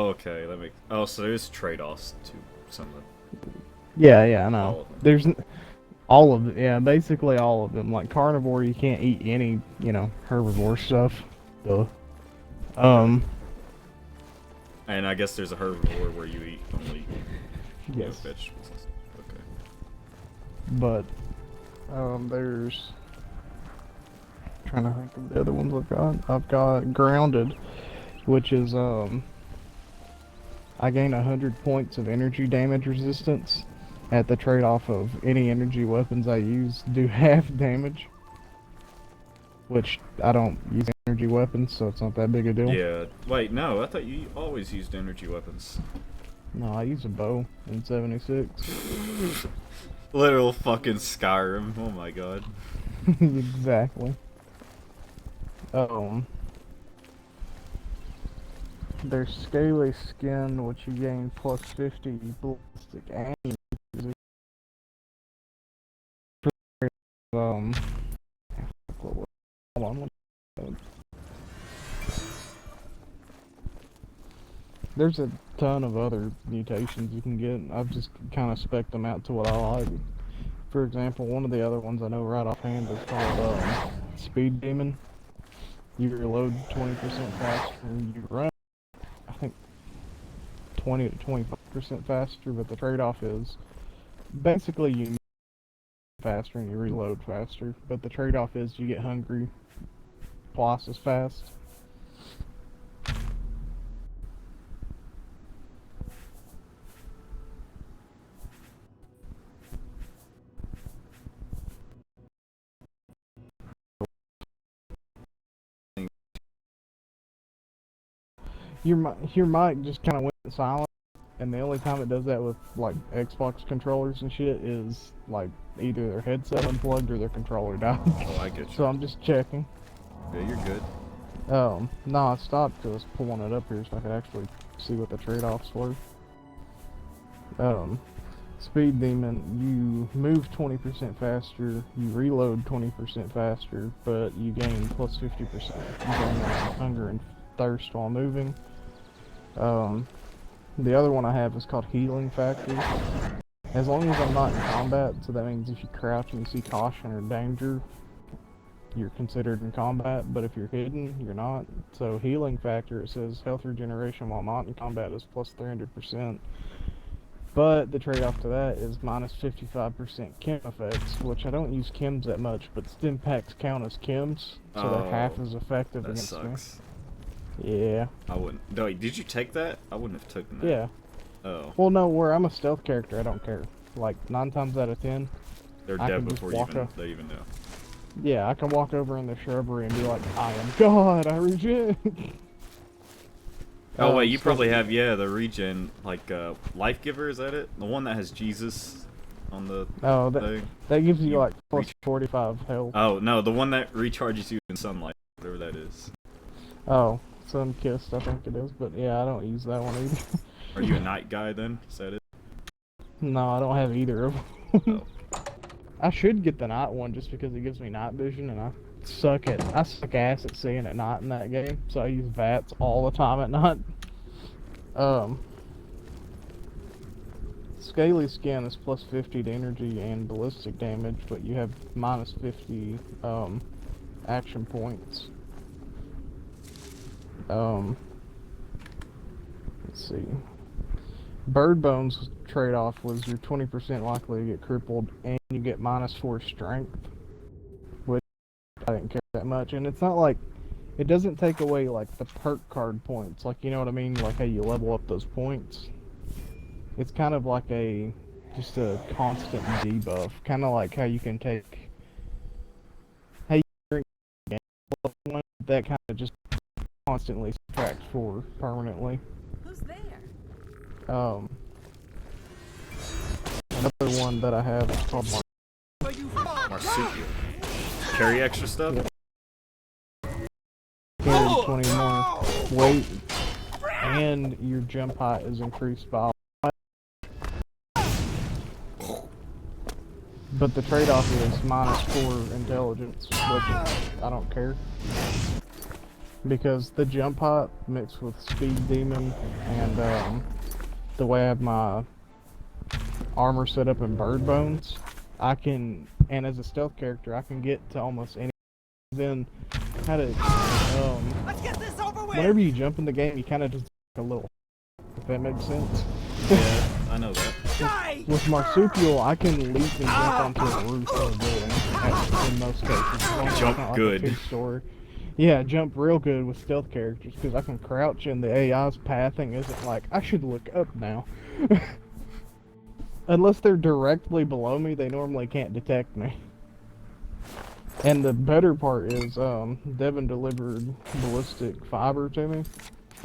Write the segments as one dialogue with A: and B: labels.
A: Okay, that makes. Oh, so there's trade-offs to some of
B: Yeah, I know.
A: all of them.
B: All of it. Yeah, basically all of them. Like carnivore, you can't eat any, herbivore stuff. Duh.
A: Okay.
B: Um,
A: And I guess there's a herbivore where you eat only,
B: yes.
A: vegetables and stuff. Okay.
B: But there's trying to think of the other ones I've got. I've got grounded, which is I gain 100 points of energy damage resistance at the trade-off of any energy weapons I use do half damage, which I don't use energy weapons, so it's not that big a deal.
A: Yeah. Wait, no. I thought you always used energy weapons.
B: No, I use a bow in 76.
A: Literal fucking Skyrim. Oh my god.
B: Exactly. Um, there's scaly skin, which you gain plus 50 ballistic and music. Um, hold on. There's a ton of other mutations you can get. I've just kind of spec'd them out to what I like. For example, one of the other ones I know right offhand is called Speed Demon. You reload 20% faster, and you run, I think, 20 to 25% faster, but the trade-off is basically you move faster and you reload faster, but the trade-off is you get hungry twice as fast. Your mic just kind of went silent, and the only time it does that with like Xbox controllers and shit is like either their headset unplugged or their controller died.
A: Oh, I get
B: So
A: you.
B: I'm just checking.
A: Yeah, you're good.
B: No, I stopped because I was pulling it up here so I could actually see what the trade-offs were. Um, Speed Demon, you move 20% faster, you reload 20% faster, but you gain plus 50%. You gain hunger and thirst while moving. Um, the other one I have is called Healing Factor. As long as I'm not in combat, so that means if you crouch and you see caution or danger, you're considered in combat, but if you're hidden, you're not. So Healing Factor, it says health regeneration while not in combat is plus 300%. But the trade-off to that is minus 55% chem effects, which I don't use chems that much, but stim packs count as chems, so they're half
A: Oh,
B: as effective
A: that
B: against me.
A: sucks.
B: Yeah.
A: I wouldn't. No, wait, did you take that? I wouldn't have taken that.
B: Yeah.
A: Oh,
B: Well, no, where I'm a stealth character, I don't care. Like, 9 times out of 10,
A: they're
B: I
A: dead
B: can just
A: before
B: walk up.
A: they even know.
B: Yeah, I can walk over in the shrubbery and be like, I am God, I regen.
A: Oh wait, you
B: Stealth.
A: probably have the regen like life giver. Is that it? The one that has Jesus on the
B: Oh,
A: thing.
B: that gives you
A: You
B: like plus
A: reach.
B: 45 health.
A: Oh no, the one that recharges you in sunlight, whatever that is.
B: Oh, Sun-Kissed, I think it is, but yeah, I don't use that one either.
A: Are you a night guy then? Is that it?
B: No, I don't have either of them.
A: Oh,
B: I should get the night one just because it gives me night vision, and I suck ass at seeing at night in that game, so I use VATS all the time at night. Um, Scaly Skin is plus 50 to energy and ballistic damage, but you have minus 50 action points. Um, let's see. Bird Bones trade-off was you're 20% likely to get crippled, and you get minus 4 strength, which I didn't care that much. And it's not like it doesn't take away like the perk card points, like you know what I mean, like how you level up those points. It's kind of like just a constant debuff, kind of like how you can take how you drink that kind of just constantly subtracts 4 permanently.
C: Who's there?
B: Um, Another one that I have is called
A: marsupial. Carry extra stuff.
B: Carry 20 more weight, and your jump height is increased by. But the trade-off is minus 4 intelligence, which I don't care. because the jump height mixed with speed demon and the way I have my armor set up in bird bones, I can, and as a stealth character, I can get to almost any. Then, kind of,
C: Let's get this over with.
B: whenever you jump in the game, you kind of just a little. If that makes sense.
A: Yeah, I know that.
C: Die!
B: With marsupial, I can leap and jump onto a roof of a building. In most cases, as long as it's
A: Jump
B: not like
A: good.
B: a two-story. Yeah, jump real good with stealth characters because I can crouch and the AI's pathing isn't like I should look up now. Unless they're directly below me, they normally can't detect me. And the better part is, Devin delivered ballistic fiber to me,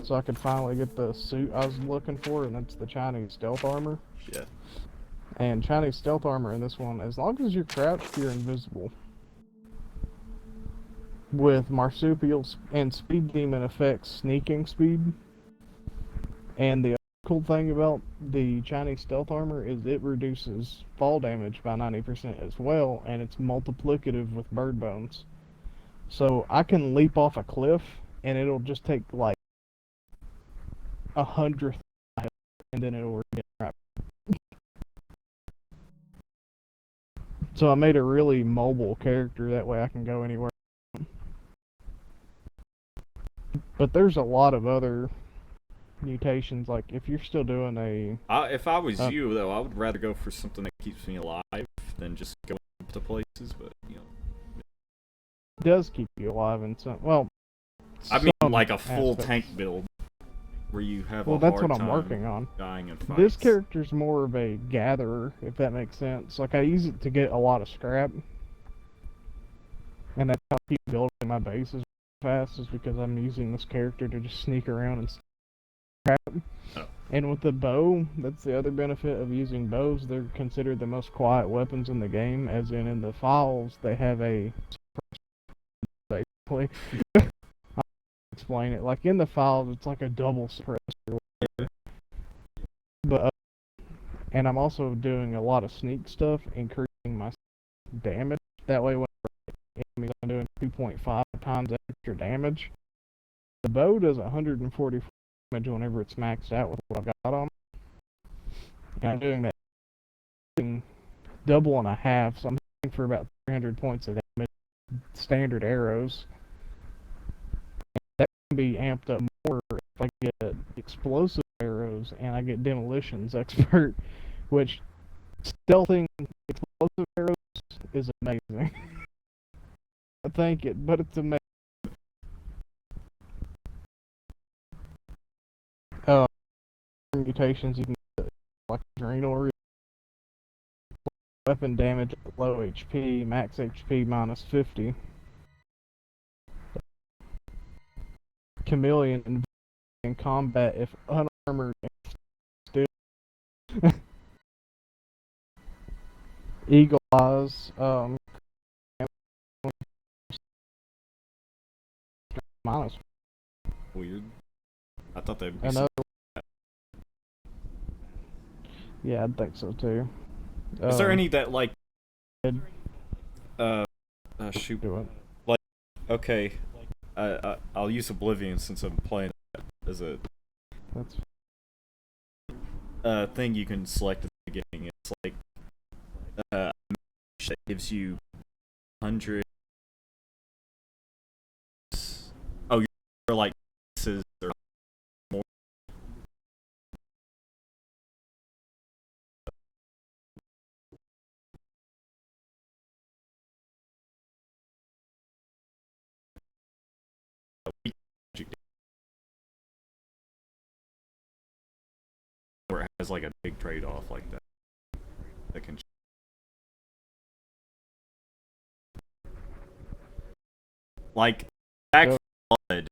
B: so I could finally get the suit I was looking for, and that's the Chinese stealth armor.
A: Yeah.
B: And Chinese stealth armor in this one, as long as you're crouched, you're invisible. With marsupial and speed demon affects sneaking speed. And the other cool thing about the Chinese stealth armor is it reduces fall damage by 90% as well, and it's multiplicative with bird bones. So I can leap off a cliff, and it'll just take like 100th, and then it'll regain right. So I made a really mobile character, that way I can go anywhere. But there's a lot of other mutations, like if you're still doing
A: If I was you, though, I would rather go for something that keeps me alive than just going to places, but, you know.
B: it does keep you alive in some, well,
A: I mean,
B: some
A: like a full
B: aspects.
A: tank build, where you have
B: Well,
A: a
B: that's
A: hard
B: what I'm
A: time
B: working on.
A: dying in fights.
B: This character's more of a gatherer, if that makes sense. Like, I use it to get a lot of scrap. And that's how I keep building my bases fast, is because I'm using this character to just sneak around and scrap.
A: Oh.
B: And with the bow, that's the other benefit of using bows. They're considered the most quiet weapons in the game, as in the files, they have a... basically. I'll explain it. Like, in the files, it's like a double suppressor. But and I'm also doing a lot of sneak stuff, increasing my damage. That way, when enemies, I'm doing 2.5 times extra damage. The bow does 144 damage whenever it's maxed out with what I've got on. And I'm doing that double and a half, so I'm hitting for about 300 points of damage. Standard arrows. That can be amped up more if I get explosive arrows and I get demolitions expert, which stealthing explosive arrows is amazing. I think it, but it's amazing. Mutations you can get, like adrenal, weapon damage at low HP, max HP minus 50. Chameleon in combat if unarmored and still. Eagle eyes, minus.
A: Weird. I thought they'd be
B: Another. Yeah, I think so too.
A: Is there any that, like...
B: shoot. Do it.
A: Like, okay, I'll use Oblivion since I'm playing it as a
B: That's
A: thing you can select at the beginning. It's like that gives you 100. Oh, you're like or more. Where it has like a big trade-off like that. That can. Like, Back 4 Blood.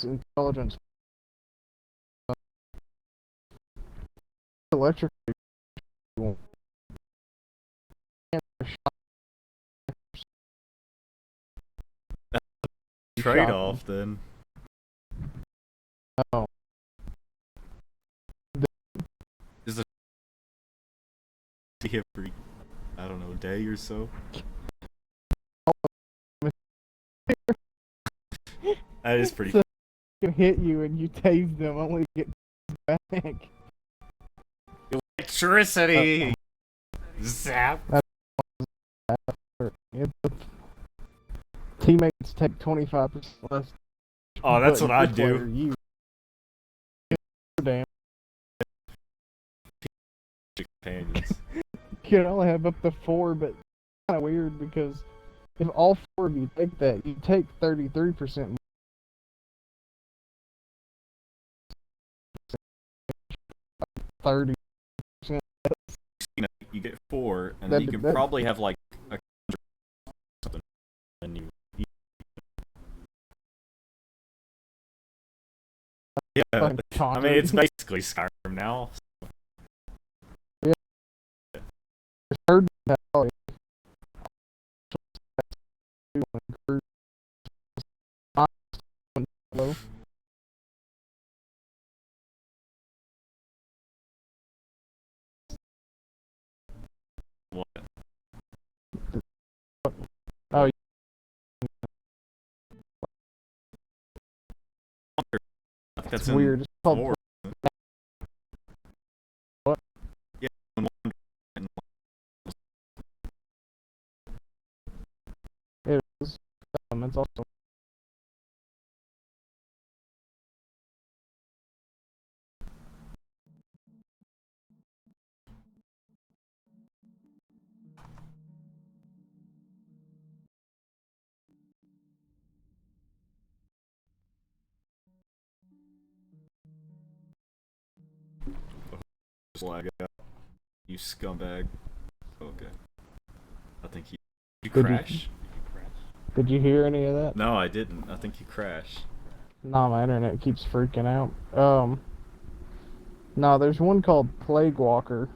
B: intelligence. Electric.
A: trade-off then.
B: Oh.
A: Is it every, I don't know, day or so? That is pretty.
B: So can hit you and you tase them only to get back.
A: Electricity. Zap.
B: Teammates take 25% less.
A: Oh, that's
B: but
A: what I
B: your player,
A: do.
B: You damn.
A: Companions.
B: You can only have up to 4, but it's kind of weird because if all 4 of you take that, you take 33% more. 30%.
A: You get 4, and then you can probably have like a something, and you. Yeah, I mean it's basically Skyrim now.
B: Yeah. Third mentality.
A: What?
B: Oh,
A: That's
B: weird. It's called
A: 4.
B: What?
A: Yeah,
B: It is. It's also.
A: lag out. You scumbag. Okay. I think you
B: Did
A: crash.
B: Did you hear any of that?
A: No, I didn't. I think you crashed.
B: No, my internet keeps freaking out. No, there's one called Plague Walker.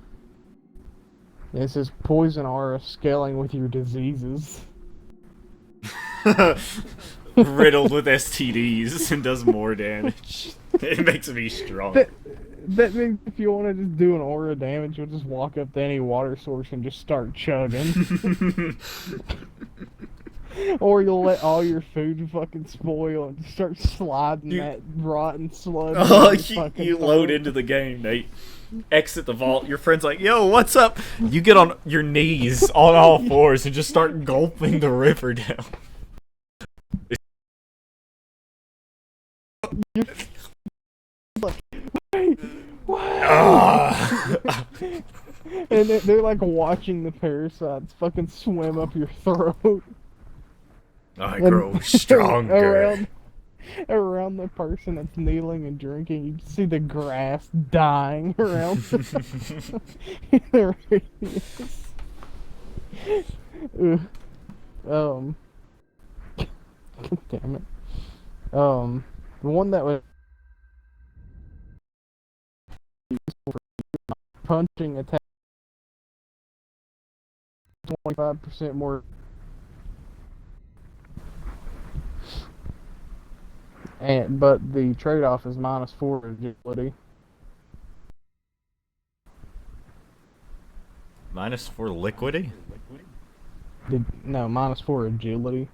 B: It says poison aura scaling with your diseases.
A: Riddled with STDs and does more damage. It makes me strong.
B: That means if you want to just do an aura damage, you'll just walk up to any water source and just start chugging. Or you'll let all your food fucking spoil and just start sliding that rotten sludge.
A: Oh, you load into the game, Nate. Exit the vault. Your friend's like, "Yo, what's up?" You get on your knees on all fours and just start gulping the river down.
B: And they're like watching the parasites fucking swim up your throat.
A: I grow stronger.
B: Around the person that's kneeling and drinking, you see the grass dying around their radius. Damn it. The one that was punching attack 25% more. But the trade-off is -4 agility.
A: -4 liquidity?
B: No, -4 agility.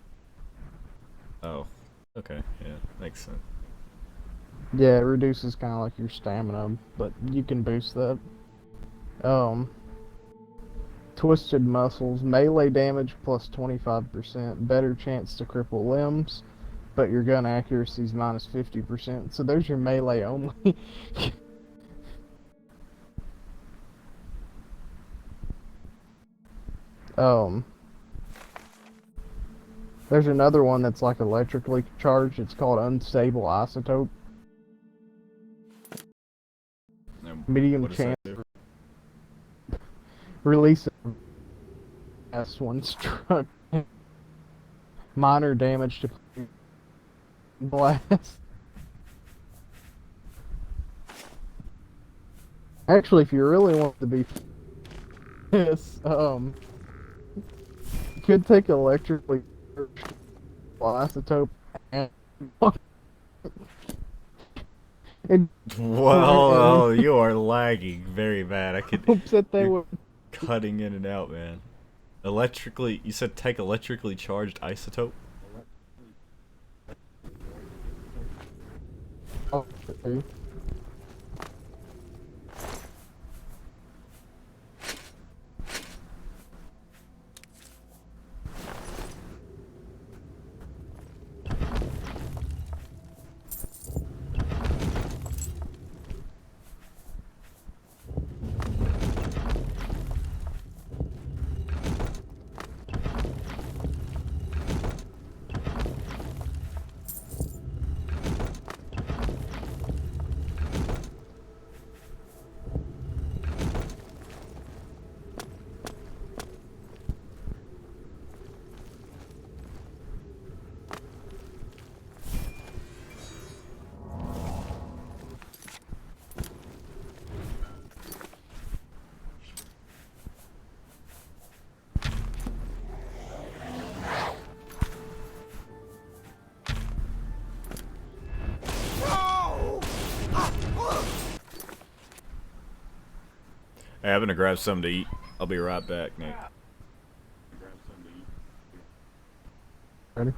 A: Oh, okay, yeah, makes sense.
B: Yeah, it reduces kind of like your stamina, but you can boost that. Twisted muscles, melee damage plus 25%, better chance to cripple limbs, but your gun accuracy is -50%. So there's your melee only. There's another one that's like electrically charged. It's called unstable isotope. Medium chance. Release S1 struck. Minor damage to blast. Actually, if you really want to be this, you could take electrically charged isotope, And, and
A: Well, you are lagging very bad. I could.
B: hopes that they
A: You're
B: would.
A: cutting in and out, man. Electrically, you said take electrically charged isotope?
B: Okay.
A: Hey, I'm gonna grab something to eat. I'll be right back, Nick.
B: Ready?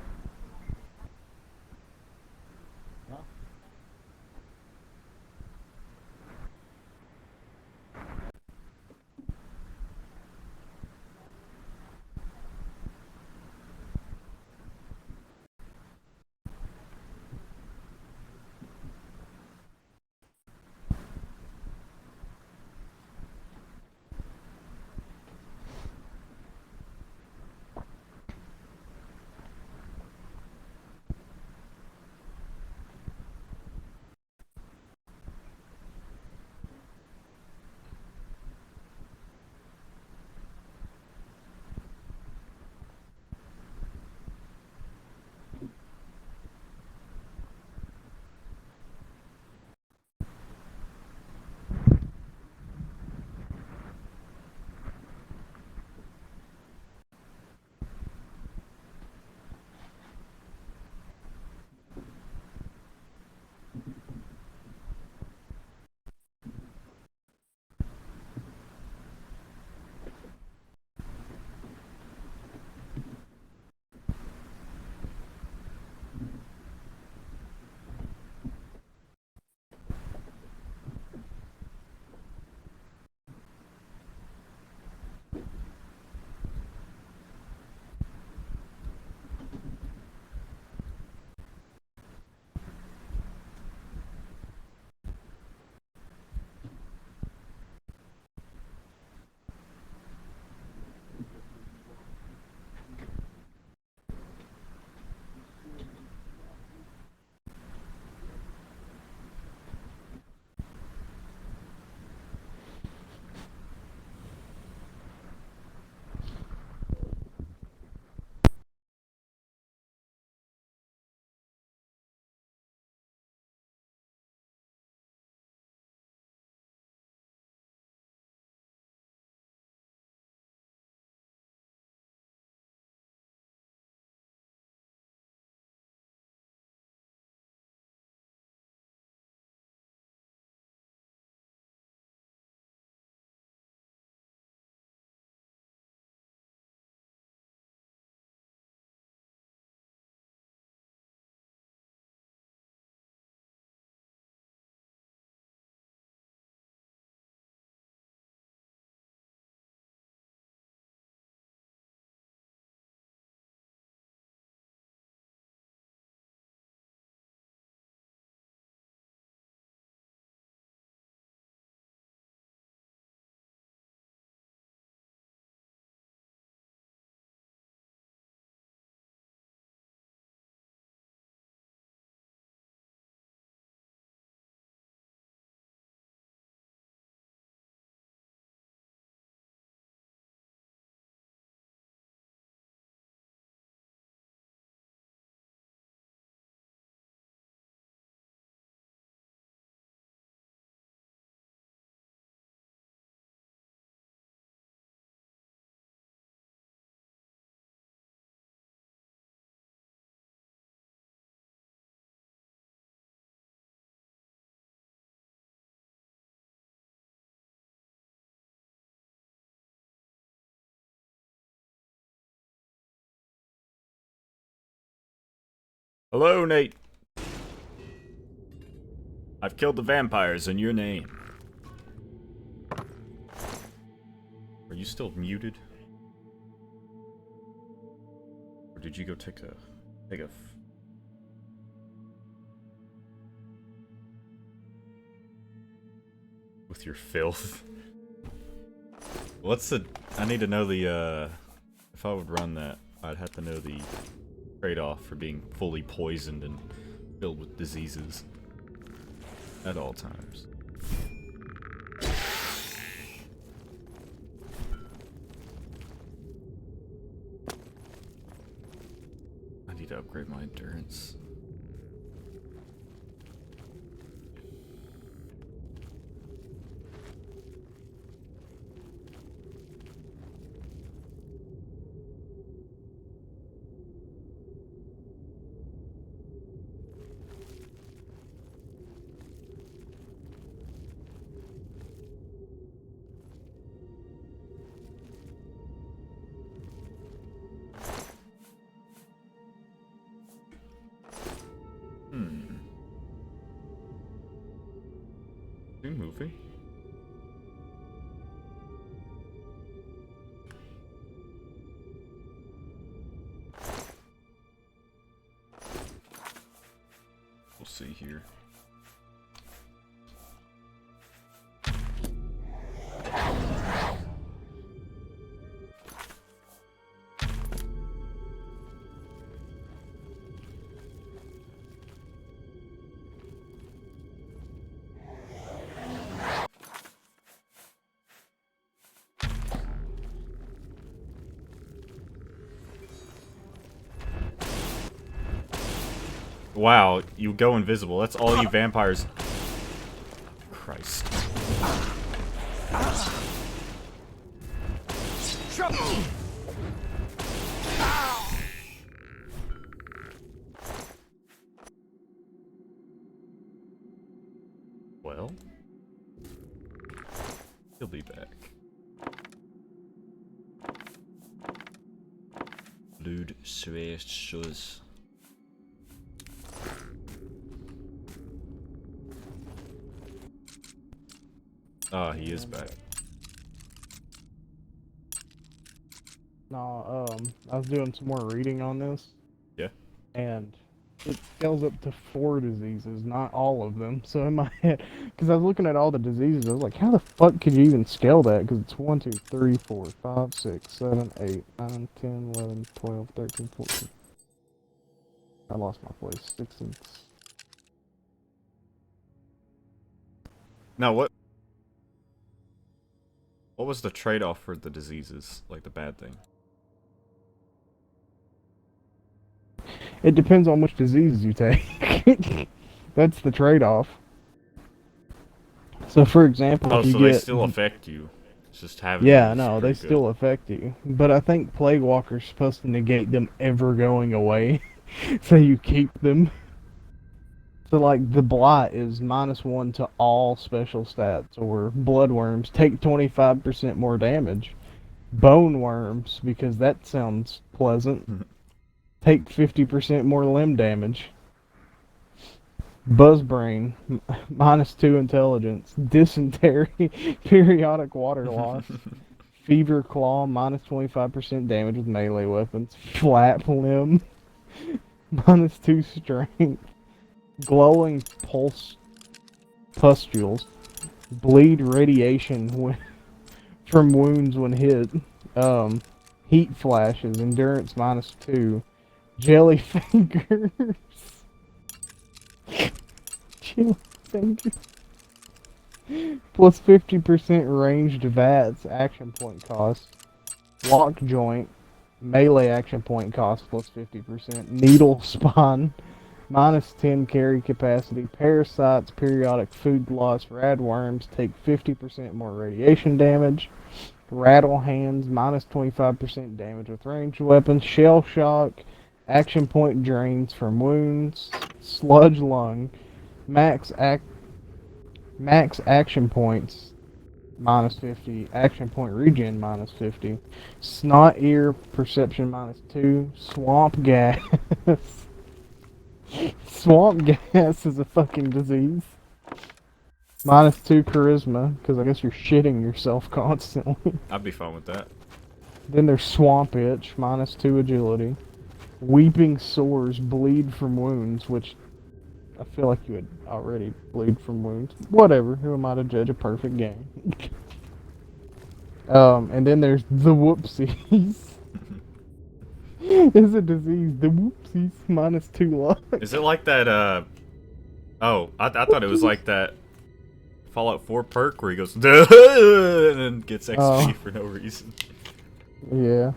A: Hello, Nate. I've killed the vampires in your name. Are you still muted? Or did you go take a with your filth? What's the... I need to know the, if I would run that, I'd have to know the trade-off for being fully poisoned and filled with diseases at all times. I need to upgrade my endurance. New movie? We'll see here. Wow, you go invisible. That's all you vampires. Christ. Well, he'll be back. Blood, sweat, shoes. Ah, he is back.
B: No, I was doing some more reading on this.
A: Yeah.
B: And it scales up to 4 diseases, not all of them. So in my head, because I was looking at all the diseases, I was like, how the fuck could you even scale that? Because it's 1, 2, 3, 4, 5, 6, 7, 8, 9, 10, 11, 12, 13, 14. I lost my place. 16.
A: Now what was the trade-off for the diseases? Like the bad thing?
B: It depends on which diseases you take. That's the trade-off. So, for example,
A: Oh,
B: if you
A: so
B: get...
A: they still affect you. It's just having
B: Yeah,
A: them is
B: no, they
A: pretty good.
B: still affect you. But I think Plague Walker's supposed to negate them ever going away. So you keep them. So, like, the Blight is -1 to all special stats. Or Bloodworms take 25% more damage. Bone Worms, because that sounds pleasant, take 50% more limb damage. Buzzbrain, -2 intelligence. Dysentery, periodic water loss. Fever Claw, -25% damage with melee weapons. Flap Limb, -2 strength. Glowing pustules. Bleed radiation from wounds when hit. Heat flashes, endurance -2. Jelly fingers. Jelly fingers. Plus 50% ranged VATS action point cost. Lock joint. Melee action point cost plus 50%. Needle spawn. -10 carry capacity. Parasites, periodic food loss. Radworms take 50% more radiation damage. Rattle hands, -25% damage with ranged weapons. Shell shock, action point drains from wounds. Sludge lung, max action points, -50. Action point regen, -50. Snot ear perception, -2. Swamp gas, Swamp gas is a fucking disease. -2 charisma, because I guess you're shitting yourself constantly.
A: I'd be fine with that.
B: Then there's swamp itch, -2 agility. Weeping sores, bleed from wounds, which I feel like you would already bleed from wounds. Whatever, who am I to judge a perfect game? And then there's the whoopsies. It's a disease, the whoopsies, -2 luck.
A: Is it like that, Oh, I thought it was like that Fallout 4 perk where he goes, duh, and then gets XP for no reason.
B: Yeah.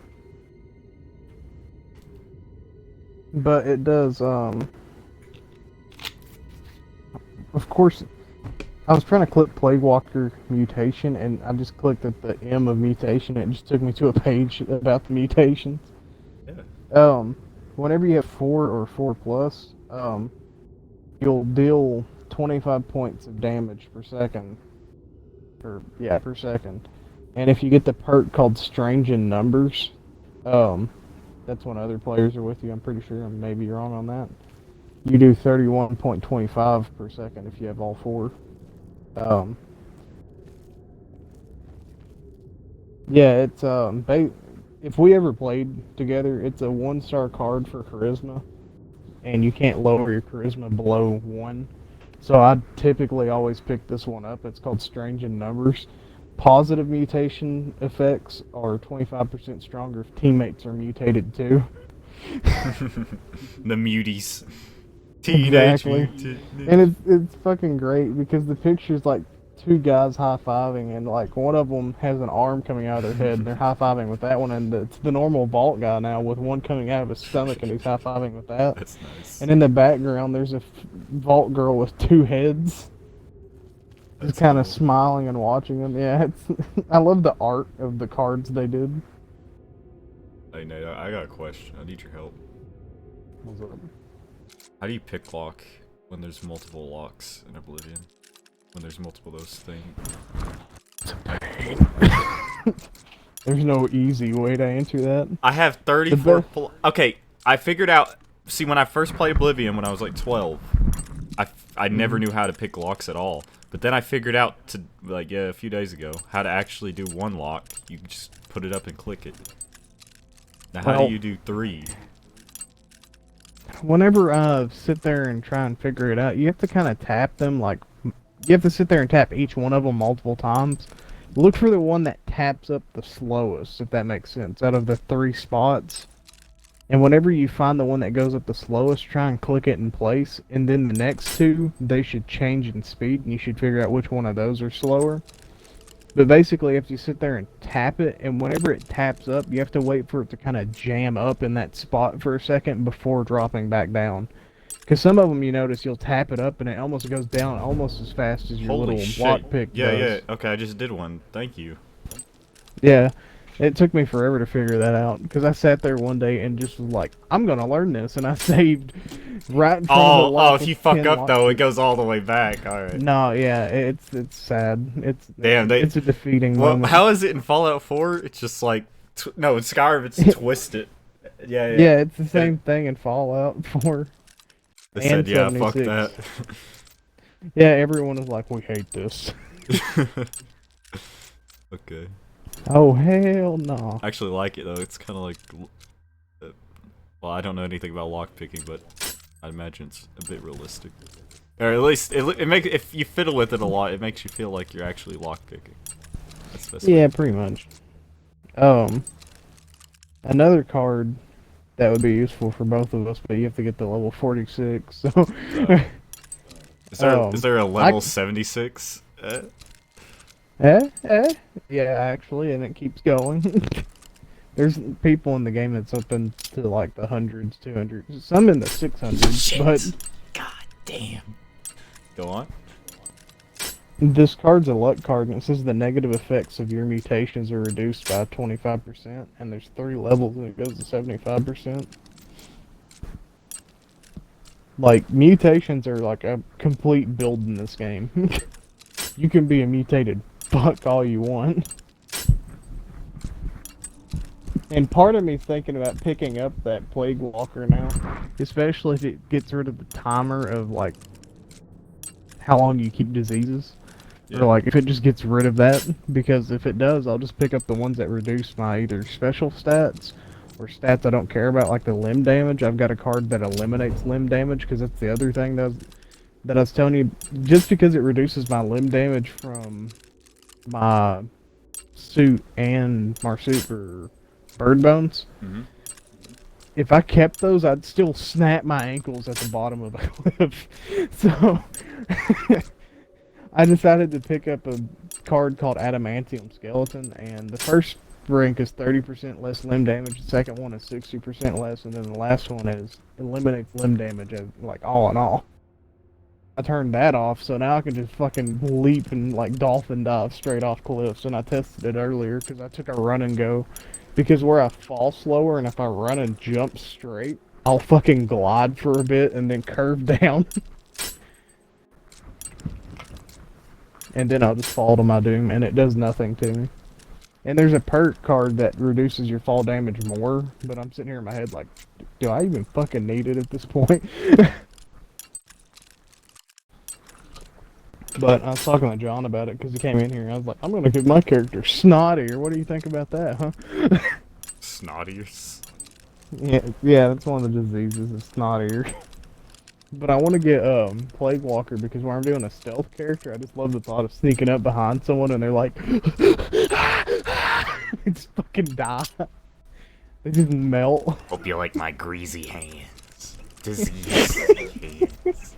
B: But it does, of course, I was trying to click Plague Walker mutation, and I just clicked at the M of mutation, and it just took me to a page about the mutations.
A: Yeah.
B: Whenever you have 4 or 4 plus, you'll deal 25 points of damage per second. Per second. And if you get the perk called Strange in Numbers, that's when other players are with you, I'm pretty sure. I may be wrong on that. You do 31.25 per second if you have all 4. Yeah, it's, if we ever played together, it's a 1-star card for charisma, and you can't lower your charisma below 1. So I typically always pick this one up. It's called Strange in Numbers. Positive mutation effects are 25% stronger if teammates are mutated too.
A: The muties.
B: Exactly. And it's fucking great because the picture's like 2 guys high-fiving, and like one of them has an arm coming out of their head and they're high-fiving with that one, and it's the normal vault guy now with one coming out of his stomach and he's high-fiving with that.
A: That's nice. And
B: in the background there's a vault girl with 2 heads. Just kind of smiling and watching them. Yeah, it's I love the art of the cards they did.
A: Hey Nate, I got a question. I need your help.
B: What's up?
A: How do you pick lock when there's multiple locks in Oblivion? When there's multiple of those things?
B: It's a pain. There's no easy way to answer that.
A: I have 34... Okay, I figured out... See, when I first played Oblivion when I was like 12, I never knew how to pick locks at all. But then I figured out, a few days ago, how to actually do 1 lock. You can just put it up and click it. Now, how do you do 3?
B: Whenever I sit there and try and figure it out, you have to kind of tap them, you have to sit there and tap each one of them multiple times. Look for the one that taps up the slowest, if that makes sense, out of the 3 spots. And whenever you find the one that goes up the slowest, try and click it in place, and then the next 2, they should change in speed, and you should figure out which one of those are slower. But basically, if you sit there and tap it, and whenever it taps up, you have to wait for it to kind of jam up in that spot for a second before dropping back down. Because some of them, you notice, you'll tap it up, and it almost goes down almost as fast as your little lockpick does.
A: Yeah, okay, I just did one. Thank you.
B: Yeah. It took me forever to figure that out, because I sat there one day and just was like, I'm gonna learn this, and I saved right in front of the lock.
A: If you fuck up though, it goes all the way back. Alright.
B: No, yeah, it's sad. It's a defeating
A: well,
B: moment.
A: How is it in Fallout 4? It's just like, no, in Skyrim it's twisted. Yeah.
B: Yeah, it's the same thing in Fallout 4.
A: They said, yeah, fuck that.
B: Yeah, everyone was like, we hate this.
A: Okay.
B: Oh, hell no.
A: I actually like it, though. It's kind of like... well, I don't know anything about lockpicking, but I imagine it's a bit realistic. Or at least, if you fiddle with it a lot, it makes you feel like you're actually lockpicking. That's the best way.
B: Pretty much. Another card that would be useful for both of us, but you have to get to level 46, so...
A: Is there a level 76?
B: Yeah, actually, and it keeps going. There's people in the game that's up into like the hundreds, 200s, some in the 600s,
A: Shit.
B: But...
A: God damn. Go on.
B: This card's a luck card, and it says the negative effects of your mutations are reduced by 25%, and there's 3 levels, and it goes to 75%. Like, mutations are like a complete build in this game. You can be a mutated fuck all you want. And part of me's thinking about picking up that Plague Walker now, especially if it gets rid of the timer of like how long you keep diseases.
A: Yeah.
B: Or like if it just gets rid of that, because if it does, I'll just pick up the ones that reduce my either special stats or stats I don't care about, like the limb damage. I've got a card that eliminates limb damage, because that's the other thing that I was telling you. Just because it reduces my limb damage from my suit and Marsuit or bird bones, if I kept those, I'd still snap my ankles at the bottom of the cliff. So I decided to pick up a card called Adamantium Skeleton, and the first rank is 30% less limb damage, the second one is 60% less, and then the last one is eliminates limb damage, like all in all. I turned that off, so now I can just fucking leap and like dolphin dive straight off cliffs, and I tested it earlier because I took a run and go, because where I fall slower, and if I run and jump straight, I'll fucking glide for a bit and then curve down. And then I'll just fall to my doom, and it does nothing to me. And there's a perk card that reduces your fall damage more, but I'm sitting here in my head like, do I even fucking need it at this point? But I was talking to John about it because he came in here, and I was like, I'm going to give my character Snotty, or what do you think about that, huh?
A: Snottiers.
B: Yeah, that's one of the diseases, is snot ear. But I want to get Plague Walker, because when I'm doing a stealth character, I just love the thought of sneaking up behind someone and they're like, they just fucking die. They just melt.
A: Hope you like my greasy hands. Disease hands.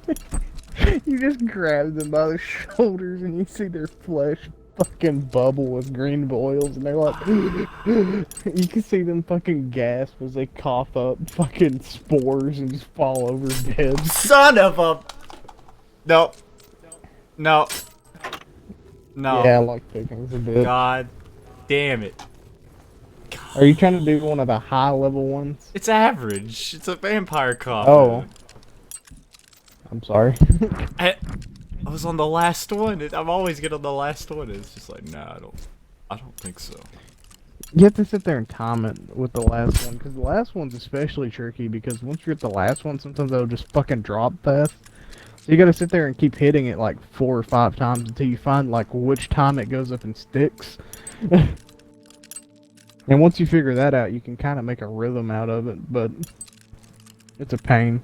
B: You just grab them by the shoulders and you see their flesh fucking bubble with green boils, and they're like, you can see them fucking gasp as they cough up fucking spores and just fall over dead.
A: Son of a... No. No. No.
B: Yeah, I like pickings a bit.
A: God damn it.
B: Are you trying to do one of the high level ones?
A: It's average. It's a vampire cop.
B: Oh. I'm sorry.
A: I was on the last one. I'm always getting on the last one. It's just like, nah, I don't think so.
B: You have to sit there and time it with the last one, because the last one's especially tricky, because once you're at the last one, sometimes it'll just fucking drop fast. So you gotta sit there and keep hitting it like 4 or 5 times until you find like which time it goes up and sticks. And once you figure that out, you can kind of make a rhythm out of it, but it's a pain.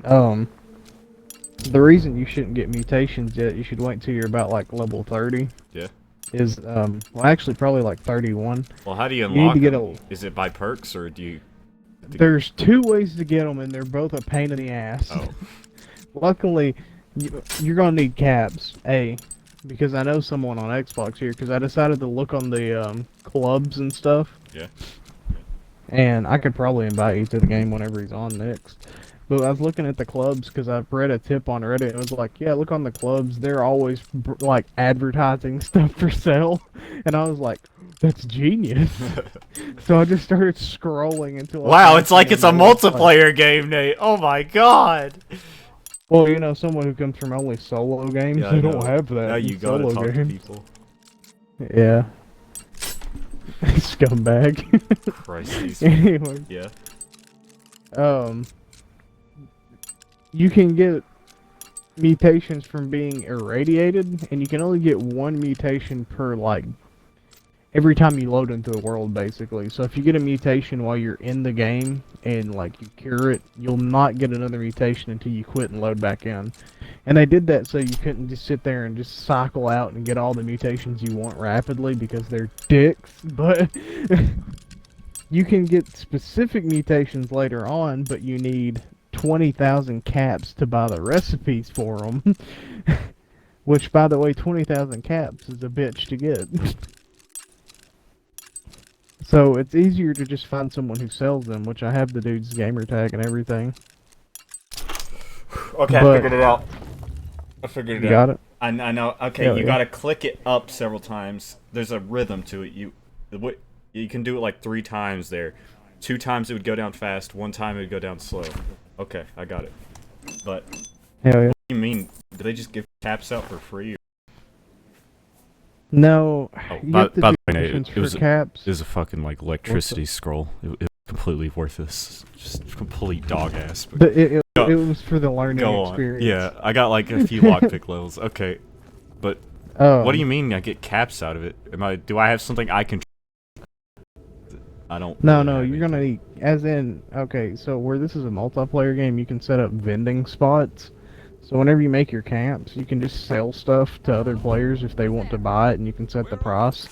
B: The reason you shouldn't get mutations yet, you should wait until you're about like level 30.
A: Yeah.
B: Is, well, actually probably like 31.
A: Well, how do you
B: You need
A: unlock
B: to get
A: them? Is it by perks, or do you...
B: There's 2 ways to get them, and they're both a pain in the ass.
A: Oh.
B: Luckily, you're gonna need caps, because I know someone on Xbox here, because I decided to look on the clubs and stuff.
A: Yeah.
B: And I could probably invite you to the game whenever he's on next. But I was looking at the clubs because I've read a tip on Reddit. It was like, yeah, look on the clubs. They're always like advertising stuff for sale. And I was like, that's genius. So I just started scrolling until.
A: Wow, it's like it's a multiplayer game, Nate. Oh my god.
B: Well, you know, someone who comes from only solo games,
A: Yeah,
B: they don't have that.
A: Now you gotta
B: solo
A: talk to
B: games.
A: people.
B: Yeah. Scumbag.
A: Christ.
B: Anyway.
A: Yeah.
B: You can get mutations from being irradiated, and you can only get 1 mutation per, like, every time you load into the world, basically. So if you get a mutation while you're in the game, and, like, you cure it, you'll not get another mutation until you quit and load back in. And they did that so you couldn't just sit there and just cycle out and get all the mutations you want rapidly, because they're dicks, but... You can get specific mutations later on, but you need 20,000 caps to buy the recipes for them. Which, by the way, 20,000 caps is a bitch to get. So it's easier to just find someone who sells them, which I have the dude's gamer tag and everything.
A: Okay,
B: But-
A: I figured it out. I figured it
B: You
A: out.
B: got it?
A: I know. Okay,
B: Hell
A: you
B: yeah.
A: gotta click it up several times. There's a rhythm to it. You can do it like 3 times there. 2 times it would go down fast. 1 time it would go down slow. Okay, I got it. But
B: Hell yeah.
A: what do you mean? Do they just give caps out for free?
B: No,
A: Oh,
B: you
A: by
B: have to
A: the
B: do
A: way, Nate,
B: missions
A: it was
B: for caps.
A: a fucking like electricity scroll. It was completely worthless. Just complete dog ass.
B: But it
A: Go,
B: was for the learning
A: go on.
B: experience.
A: Yeah, I got like a few lockpick levels. Okay, but what do you mean I get caps out of it? Do I have something I can? I don't.
B: No,
A: really
B: no,
A: have
B: you're
A: anything.
B: gonna need, as in, okay, so where this is a multiplayer game, you can set up vending spots. So whenever you make your camps, you can just sell stuff to other players if they want to buy it, and you can set the price.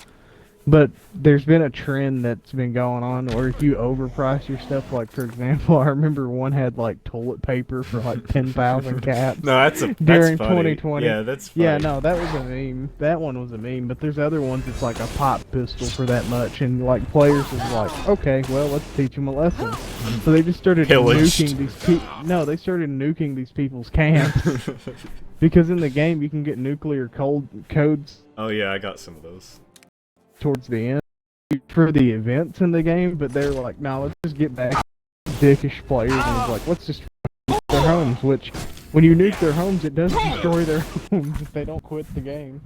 B: But there's been a trend that's been going on where if you overprice your stuff, like for example, I remember one had like toilet paper for like 10,000 caps
A: No, that's
B: during
A: funny.
B: 2020.
A: Yeah, that's funny.
B: Yeah, no, that was a meme. That one was a meme. But there's other ones that's like a pop pistol for that much, and like players is like, okay, well let's teach them a lesson. So they just started
A: Pillaged.
B: nuking these people. No, they started nuking these people's camps because in the game you can get nuclear codes
A: Oh yeah, I got some of those.
B: towards the end for the events in the game, but they're like, no, let's just get back to dickish players, and it's like, let's just nuke their homes, which, when you nuke their homes, it does destroy their homes if they don't quit the game.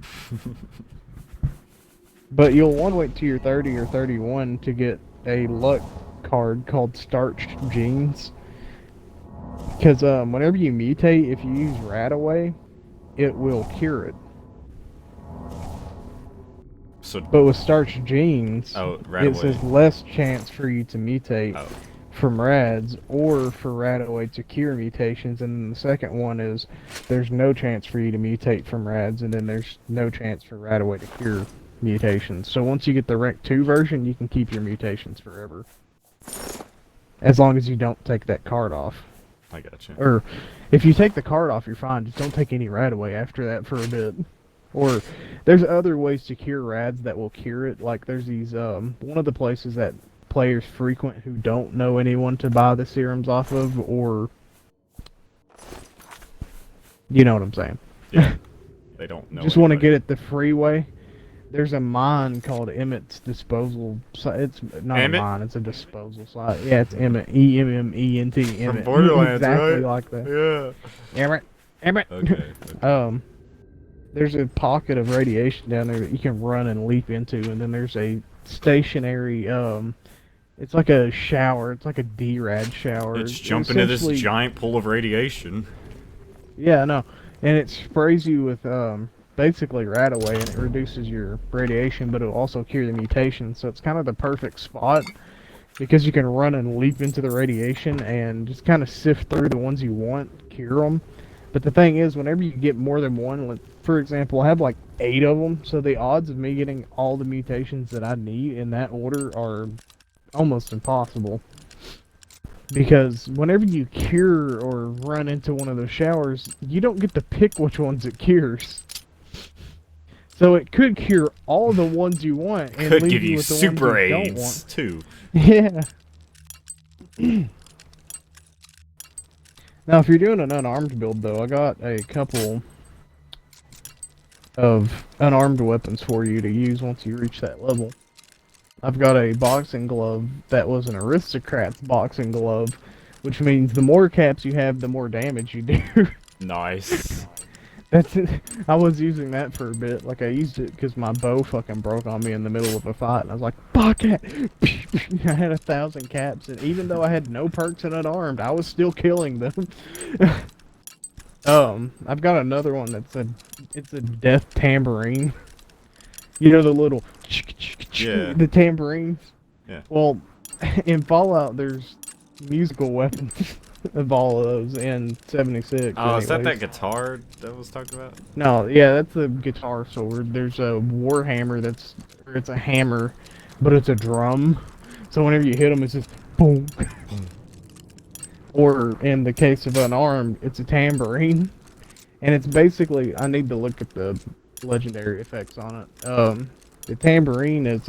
B: But you'll want to wait till you're 30 or 31 to get a luck card called Starched Genes. Because whenever you mutate, if you use Radaway, it will cure it.
A: So,
B: But with Starched Genes,
A: right
B: it
A: away.
B: says less chance for you to mutate
A: Oh.
B: from rads, or for Radaway to cure mutations, and then the second one is there's no chance for you to mutate from rads, and then there's no chance for Radaway to cure mutations. So once you get the Rec 2 version, you can keep your mutations forever. As long as you don't take that card off.
A: I got you.
B: Or, if you take the card off, you're fine. Just don't take any Radaway after that for a bit. Or, there's other ways to cure rads that will cure it. Like, there's these, one of the places that players frequent who don't know anyone to buy the serums off of, or... You know what I'm saying.
A: Yeah. They don't know.
B: Just want to
A: anybody.
B: get it the free way. There's a mine called Emmett's Disposal site. It's not
A: Emmett?
B: a mine, it's a disposal site. Yeah, it's Emmett. Emmett.
A: From Borderlands,
B: exactly
A: right?
B: like that.
A: Yeah.
B: Emmett.
A: Okay.
B: There's a pocket of radiation down there that you can run and leap into, and then there's a stationary, it's like a shower. It's like a D-rad shower.
A: It's jumping into this
B: Essentially-
A: giant pool of radiation.
B: Yeah, I know. And it sprays you with, basically Radaway, and it reduces your radiation, but it'll also cure the mutation. So it's kind of the perfect spot, because you can run and leap into the radiation and just kind of sift through the ones you want, cure them. But the thing is, whenever you get more than one, like, for example, I have like 8 of them, so the odds of me getting all the mutations that I need in that order are almost impossible. Because whenever you cure or run into one of those showers, you don't get to pick which ones it cures. So it could cure all the ones you want and
A: Could
B: leave
A: give
B: you
A: you
B: with the
A: super
B: ones you don't
A: AIDS
B: want.
A: too.
B: Yeah. Now, if you're doing an unarmed build, though, I got a couple of unarmed weapons for you to use once you reach that level. I've got a boxing glove that was an aristocrat's boxing glove, which means the more caps you have, the more damage you do.
A: Nice.
B: That's it. I was using that for a bit. Like, I used it because my bow fucking broke on me in the middle of a fight, and I was like, fuck it! I had 1,000 caps, and even though I had no perks and unarmed, I was still killing them. I've got another one it's a death tambourine. You know the little
A: Yeah.
B: the tambourines?
A: Yeah.
B: Well, in Fallout, there's musical weapons of all of those in 76.
A: Oh, is that
B: anyways.
A: guitar that was talked about?
B: No, yeah, that's a guitar sword. There's a warhammer it's a hammer, but it's a drum. So whenever you hit them, it's just boom. Or in the case of unarmed, it's a tambourine, and it's basically, I need to look at the legendary effects on it. The tambourine is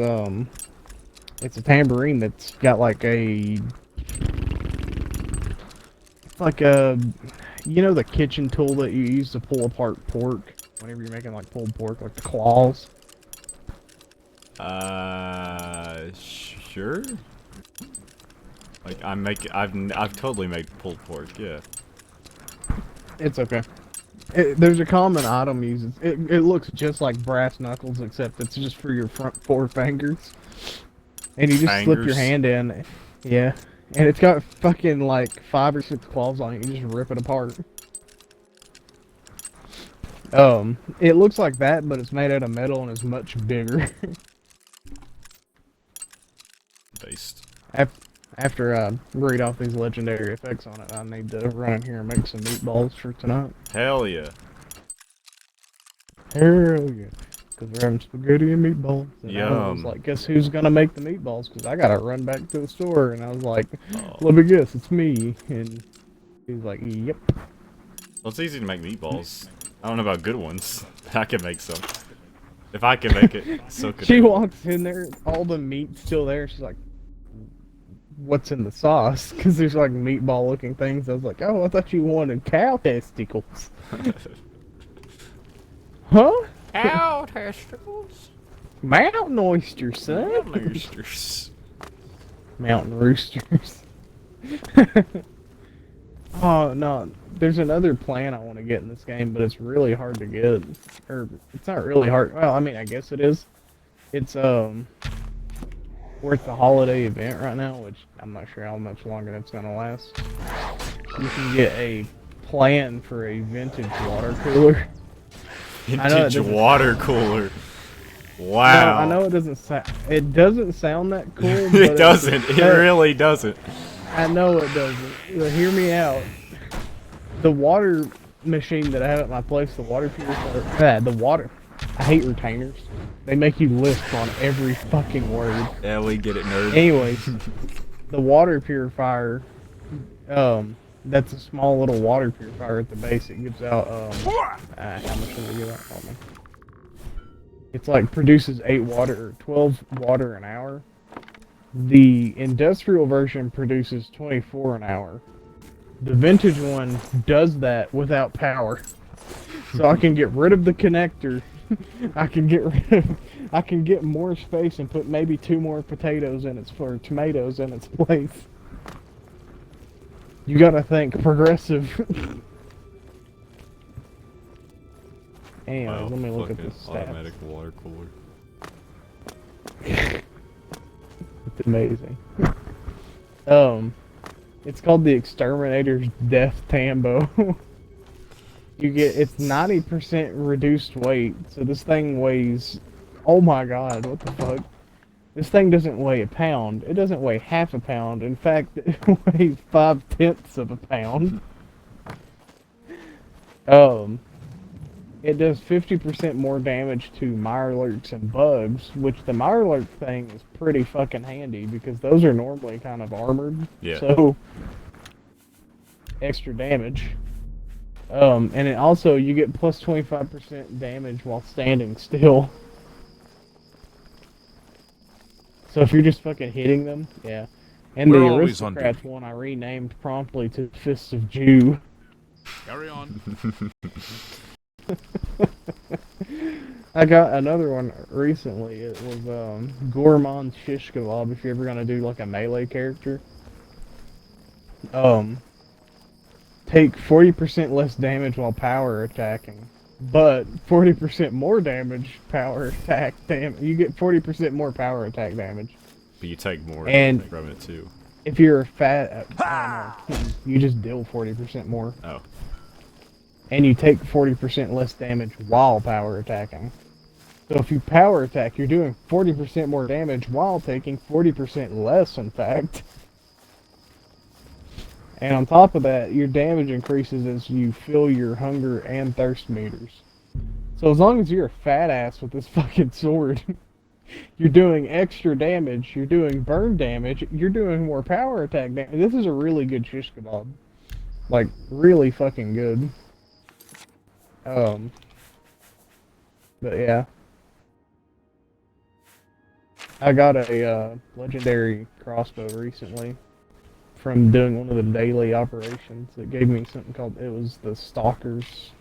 B: it's a tambourine that's got like it's like a, you know, the kitchen tool that you use to pull apart pork whenever you're making like pulled pork, like the claws.
A: Sure. Like I've totally made pulled pork. Yeah.
B: It's okay. There's a common item uses. It looks just like brass knuckles, except it's just for your front four fingers. And you just slip your
A: Fingers.
B: hand in. Yeah. And it's got fucking like 5 or 6 claws on it. You just rip it apart. It looks like that, but it's made out of metal and is much bigger.
A: Based.
B: After I read off these legendary effects on it, I need to run in here and make some meatballs for tonight.
A: Hell yeah.
B: Hell yeah. Because we're having spaghetti and meatballs. And I was
A: Yum.
B: like, guess who's gonna make the meatballs? Because I gotta run back to the store. And I was like,
A: Oh.
B: let me guess, it's me. And he's like, yep.
A: Well, it's easy to make meatballs. I don't know about good ones. I can make some. If I can make it, so could
B: She
A: anyone.
B: walks in there, all the meat's still there. She's like, what's in the sauce? Because there's like meatball looking things. I was like, oh, I thought you wanted cow testicles. Huh?
A: Cow testicles.
B: Mountain oysters, son.
A: Roosters.
B: Mountain roosters. Oh, no. There's another plant I want to get in this game, but it's really hard to get. Or, it's not really hard. Well, I mean, I guess it is. It's, we're at the holiday event right now, which I'm not sure how much longer that's going to last. You can get a plan for a vintage water cooler.
A: Vintage water cooler.
B: No,
A: Wow.
B: I know it doesn't sound that cool. But
A: It doesn't. It really doesn't.
B: I know it doesn't. But hear me out. The water machine that I have at my place, the water purifier, I hate retainers. They make you lisp on every fucking word.
A: Yeah, we get it, nerd.
B: Anyways, the water purifier, that's a small little water purifier at the base. It gives out, how much does it give out? Hold on. It's like produces 12 water an hour. The industrial version produces 24 an hour. The vintage one does that without power. So I can get rid of the connector. I can get more space and put maybe 2 more tomatoes in its place. You gotta think progressive. Anyways,
A: Wow,
B: let me look at
A: fucking
B: the stats.
A: automatic water cooler.
B: It's amazing. It's called the Exterminator's Death Tambo. It's 90% reduced weight, so this thing weighs, oh my god, what the fuck? This thing doesn't weigh a pound. It doesn't weigh half a pound. In fact, it weighs 5/10 of a pound. It does 50% more damage to mirelurks and bugs, which the mirelurk thing is pretty fucking handy because those are normally kind of armored.
A: Yeah.
B: So, extra damage. And it also, you get plus 25% damage while standing still. So if you're just fucking hitting them, yeah. And
D: We're
B: the
D: always on
B: Aristocrats one I renamed promptly to Fists of Jew.
D: Carry on.
B: I got another one recently. It was Gourmand Shish Kebab. If you're ever gonna do like a melee character, take 40% less damage while power attacking, but 40% more damage power attack. You get 40% more power attack damage.
A: But you take more
B: And-
A: from it too.
B: If you're a fat, you just deal 40% more.
A: Oh.
B: And you take 40% less damage while power attacking. So if you power attack, you're doing 40% more damage while taking 40% less, in fact. And on top of that, your damage increases as you fill your hunger and thirst meters. So as long as you're a fat ass with this fucking sword, you're doing extra damage, you're doing burn damage, you're doing more power attack damage. This is a really good shish kebab. Like, really fucking good. But yeah. I got a legendary crossbow recently from doing one of the daily operations. It gave me something called, it was the Stalker's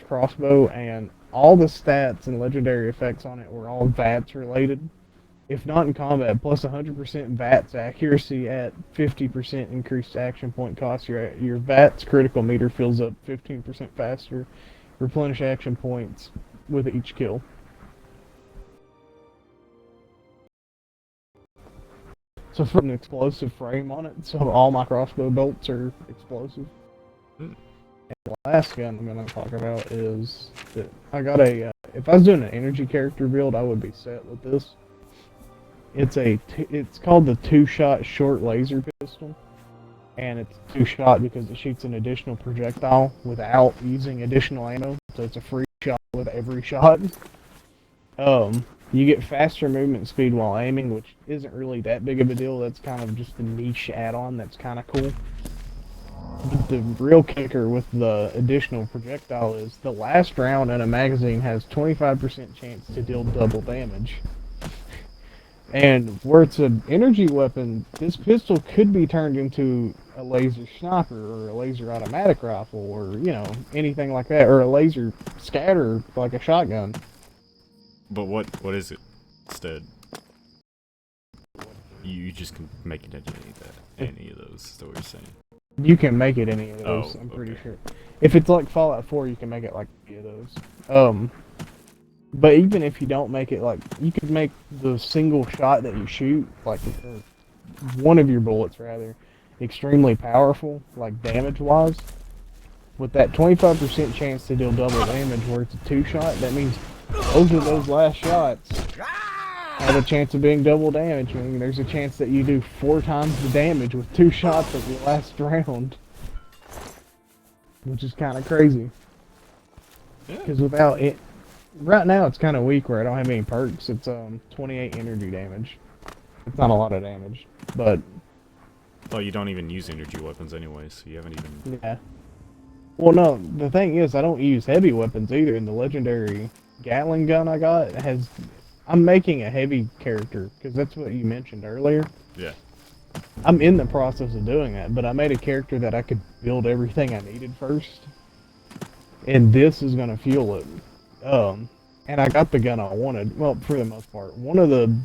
B: crossbow, and all the stats and legendary effects on it were all VATS related. If not in combat, plus 100% VATS accuracy at 50% increased action point cost. Your VATS critical meter fills up 15% faster. Replenish action points with each kill. So for an explosive frame on it, so all my crossbow bolts are explosive. And the last gun I'm going to talk about is that I got a, if I was doing an energy character build, I would be set with this. It's called the two-shot short laser pistol, and it's two-shot because it shoots an additional projectile without using additional ammo, so it's a free shot with every shot. You get faster movement speed while aiming, which isn't really that big of a deal. That's kind of just a niche add-on that's kind of cool. But the real kicker with the additional projectile is the last round in a magazine has 25% chance to deal double damage. And where it's an energy weapon, this pistol could be turned into a laser sniper or a laser automatic rifle or, you know, anything like that, or a laser scatter like a shotgun.
A: But what is it instead? You just can make it into any of those, is that what you're saying?
B: You can make it any of those, I'm pretty sure. If it's like Fallout 4, you can make it like any of those. But even if you don't make it, like, you could make the single shot that you shoot, like, one of your bullets, rather, extremely powerful, like, damage-wise. With that 25% chance to deal double damage where it's a two-shot, that means both of those last shots have a chance of being double damage. I mean, there's a chance that you do 4 times the damage with 2 shots of your last round. Which is kind of crazy. Because without it... Right now it's kind of weak where I don't have any perks. It's 28 energy damage. It's not a lot of damage, but...
A: Oh, you don't even use energy weapons anyway, so you haven't even...
B: Yeah. Well, no, the thing is, I don't use heavy weapons either, and the legendary Gatling gun I got has... I'm making a heavy character, because that's what you mentioned earlier.
A: Yeah.
B: I'm in the process of doing that, but I made a character that I could build everything I needed first. And this is going to fuel it. And I got the gun I wanted, well, for the most part. One of the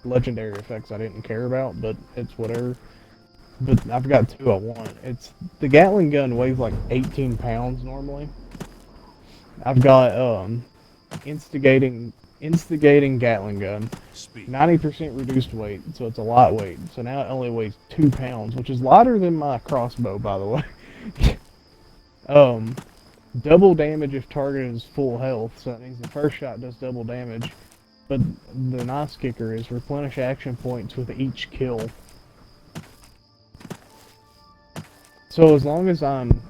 B: legendary effects I didn't care about, but it's whatever. But I've got 2 I want. It's the Gatling gun weighs like 18 pounds normally. I've got instigating Gatling gun, 90% reduced weight, so it's a lightweight. So now it only weighs 2 pounds, which is lighter than my crossbow, by the way. Double damage if target is full health, so that means the first shot does double damage. But the nice kicker is replenish action points with each kill. So as long as I'm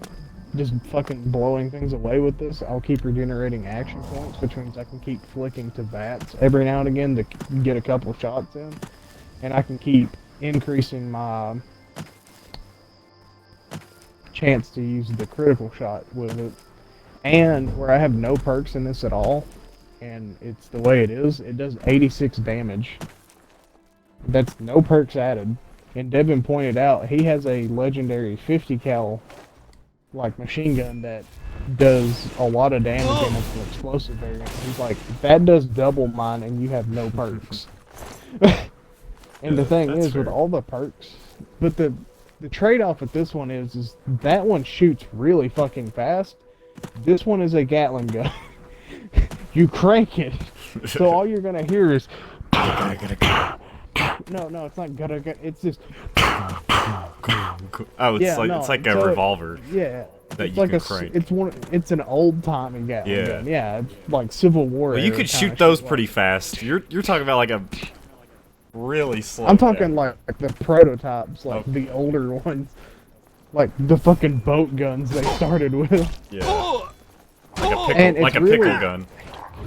B: just fucking blowing things away with this, I'll keep regenerating action points, which means I can keep flicking to VATS every now and again to get a couple shots in. And I can keep increasing my chance to use the critical shot with it. And where I have no perks in this at all, and it's the way it is, it does 86 damage. That's no perks added. And Devin pointed out, he has a legendary 50 cal like machine gun that does a lot of damage and it's an explosive variant. He's like, that does double mine and you have no perks. And the thing is, with all the perks, but the trade-off with this one is that one shoots really fucking fast. This one is a Gatling gun. You crank it, so all you're gonna hear is no, it's not gonna. It's just.
A: Oh, it's like a revolver.
B: Yeah,
A: that
B: it's
A: you
B: like
A: can crank.
B: It's an old timey Gatling gun. Yeah, it's like Civil War.
A: Well, you could shoot those pretty fast. You're talking about like a really slow.
B: I'm talking like the prototypes, like the older ones. Like the fucking boat guns they started with.
A: Yeah. Like a pickle gun.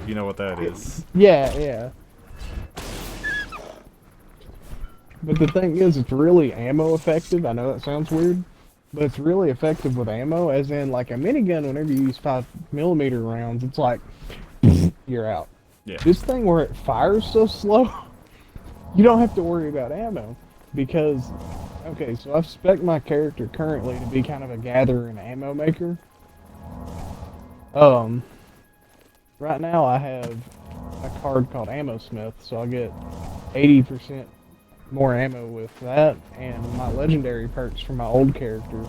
A: You know what that is.
B: Yeah. But the thing is, it's really ammo effective. I know that sounds weird, but it's really effective with ammo, as in like a minigun, whenever you use 5mm rounds, it's like, you're out.
A: Yeah.
B: This thing where it fires so slow, you don't have to worry about ammo. Because, okay, so I've spec'd my character currently to be kind of a gatherer and ammo maker. Right now I have a card called Ammo Smith, so I get 80% more ammo with that, and my legendary perks from my old character.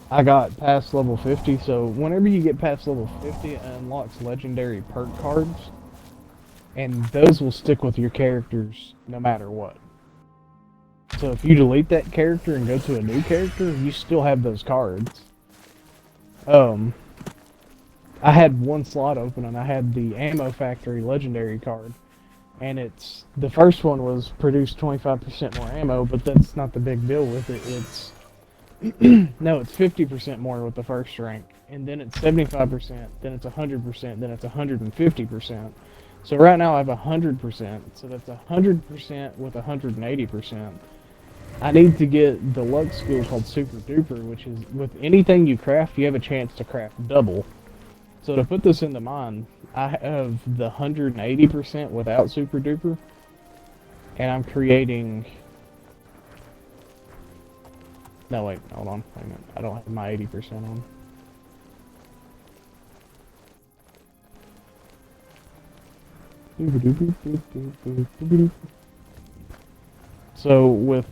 B: I got past level 50, so whenever you get past level 50, it unlocks legendary perk cards, and those will stick with your characters no matter what. So if you delete that character and go to a new character, you still have those cards. I had one slot open and I had the Ammo Factory legendary card. And the first one was produce 25% more ammo, but that's not the big deal with it. It's no, it's 50% more with the first rank, and then it's 75%, then it's 100%, then it's 150%. So right now I have 100%, so that's 100% with 180%. I need to get the luck skill called Super Duper, which is with anything you craft, you have a chance to craft double. So to put this into mind, I have the 180% without Super Duper, and I'm creating... No, wait, hold on. Wait a minute. I don't have my 80% on. So with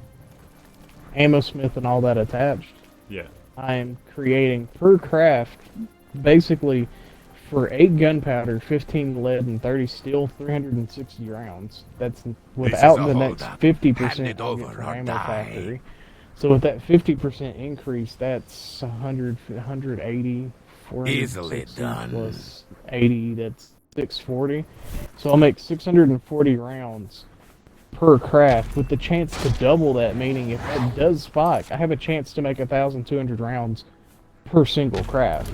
B: Ammo Smith and all that attached,
A: Yeah.
B: I am creating per craft, basically, for 8 gunpowder, 15 lead, and 30 steel, 360 rounds. That's without the next 50% I'll get from Ammo Factory. So with that 50% increase, that's 100, 180, 460 plus 80, that's 640. So I'll make 640 rounds per craft with the chance to double that, meaning if that does spike, I have a chance to make 1,200 rounds per single craft.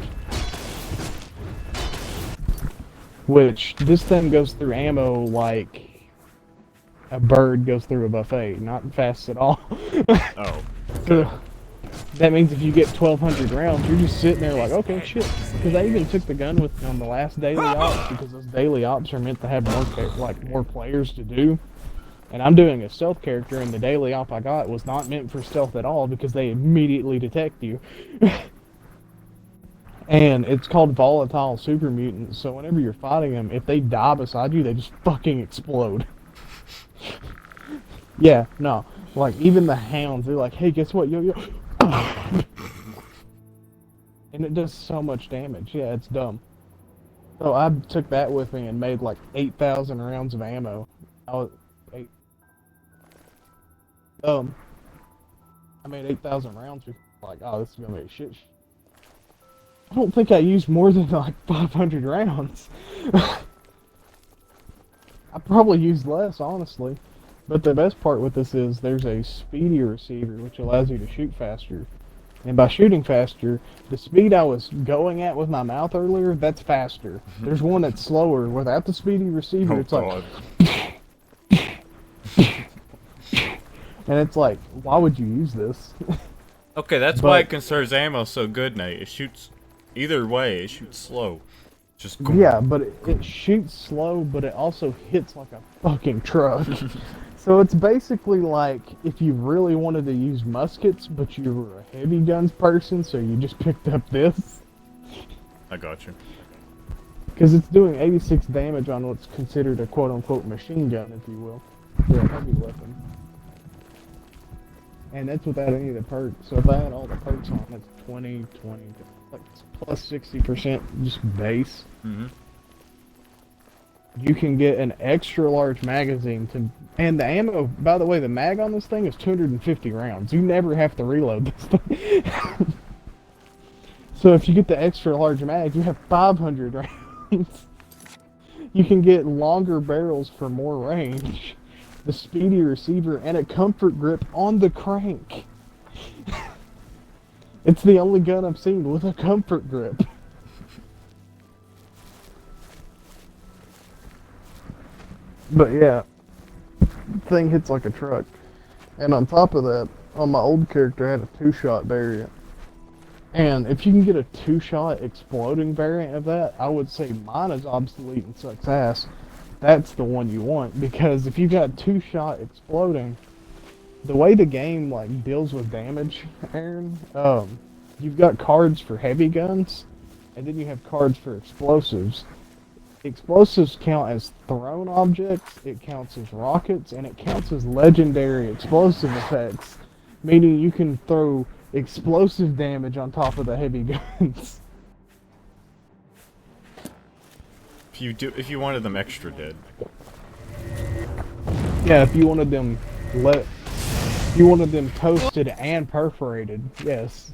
B: Which, this thing goes through ammo like a bird goes through a buffet, not fast at all.
A: Oh.
B: So, that means if you get 1,200 rounds, you're just sitting there like, okay, shit. Because I even took the gun with me on the last daily ops, because those daily ops are meant to have more players to do. And I'm doing a stealth character, and the daily op I got was not meant for stealth at all, because they immediately detect you. And it's called volatile super mutants, so whenever you're fighting them, if they die beside you, they just fucking explode. Yeah, no. Like, even the hounds, they're like, hey, guess what, yo. And it does so much damage. Yeah, it's dumb. So I took that with me and made like 8,000 rounds of ammo. I made 8,000 rounds. Like, oh, this is gonna be a shit. I don't think I used more than like 500 rounds. I probably used less, honestly. But the best part with this is there's a speedy receiver, which allows you to shoot faster. And by shooting faster, the speed I was going at with my mouth earlier, that's faster. There's one that's slower. Without the speedy receiver, it's like... And it's like, why would you use this?
A: Okay, that's why it conserves ammo so good, Nate. It shoots... Either way, it shoots slow. Just
B: yeah, but it shoots slow, but it also hits like a fucking truck. So it's basically like if you really wanted to use muskets, but you were a heavy guns person, so you just picked up this.
A: I got you.
B: Because it's doing 86 damage on what's considered a quote-unquote machine gun, if you will. For a heavy weapon. And that's without any of the perks. So if I had all the perks on, it's 20, like plus 60% just base.
A: Mm-hmm.
B: You can get an extra large magazine to, and the ammo, by the way, the mag on this thing is 250 rounds. You never have to reload this thing. So if you get the extra large mag, you have 500 rounds. You can get longer barrels for more range, the speedy receiver, and a comfort grip on the crank. It's the only gun I've seen with a comfort grip. But yeah, thing hits like a truck. And on top of that, on my old character, I had a 2-shot variant. And if you can get a 2-shot exploding variant of that, I would say mine is obsolete and sucks ass. That's the one you want, because if you've got 2-shot exploding, the way the game like deals with damage, Aaron, you've got cards for heavy guns, and then you have cards for explosives. explosives count as thrown objects, it counts as rockets, and it counts as legendary explosive effects, meaning you can throw explosive damage on top of the heavy guns.
A: If you wanted them extra dead.
B: Yeah, if you wanted them toasted and perforated, yes.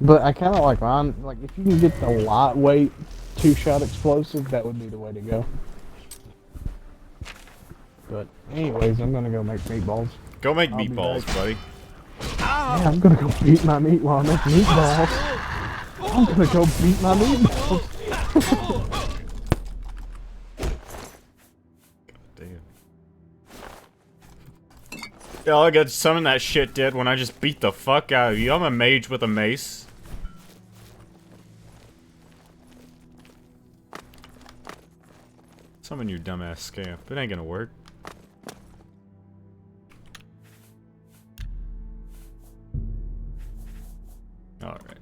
B: But I kind of like mine. Like, if you can get the lightweight two-shot explosive, that would be the way to go. But anyways, I'm gonna go make meatballs.
A: Go make
B: I'll be
A: meatballs,
B: back.
A: buddy.
B: Yeah, I'm gonna go beat my meat while I make meatballs. I'm gonna go beat my meatballs.
A: Damn. Yeah, I got some of that shit dead when I just beat the fuck out of you. I'm a mage with a mace. Summon your dumbass scamp. It ain't gonna work. Alright.